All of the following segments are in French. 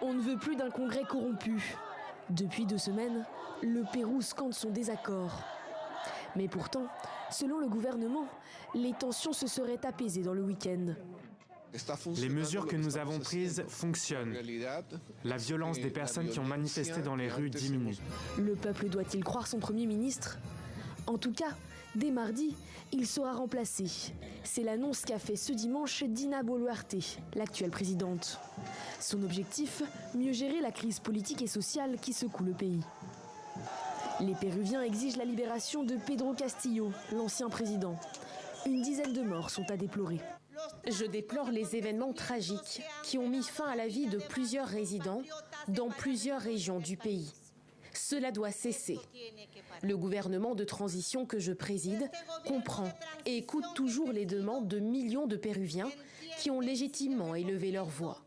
On ne veut plus d'un Congrès corrompu. Depuis 2 semaines, le Pérou scande son désaccord. Mais pourtant, selon le gouvernement, les tensions se seraient apaisées dans le week-end. Les mesures que nous avons prises fonctionnent. La violence des personnes qui ont manifesté dans les rues diminue. Le peuple doit-il croire son Premier ministre? En tout cas, dès mardi, il sera remplacé. C'est l'annonce qu'a fait ce dimanche Dina Boluarte, l'actuelle présidente. Son objectif, mieux gérer la crise politique et sociale qui secoue le pays. Les Péruviens exigent la libération de Pedro Castillo, l'ancien président. Une dizaine de morts sont à déplorer. Je déplore les événements tragiques qui ont mis fin à la vie de plusieurs résidents dans plusieurs régions du pays. Cela doit cesser. Le gouvernement de transition que je préside comprend et écoute toujours les demandes de millions de Péruviens qui ont légitimement élevé leur voix.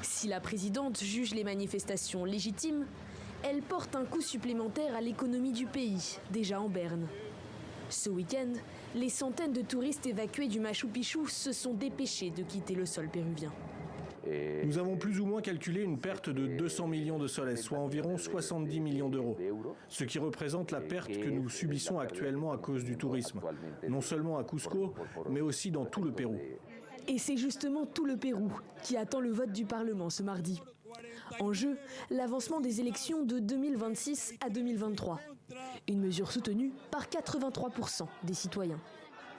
Si la présidente juge les manifestations légitimes, elle porte un coup supplémentaire à l'économie du pays, déjà en berne. Ce week-end, les centaines de touristes évacués du Machu Picchu se sont dépêchés de quitter le sol péruvien. Nous avons plus ou moins calculé une perte de 200 millions de soles, soit environ 70 millions d'euros, ce qui représente la perte que nous subissons actuellement à cause du tourisme, non seulement à Cusco, mais aussi dans tout le Pérou. Et c'est justement tout le Pérou qui attend le vote du Parlement ce mardi. En jeu, l'avancement des élections de 2026 à 2023. Une mesure soutenue par 83% des citoyens.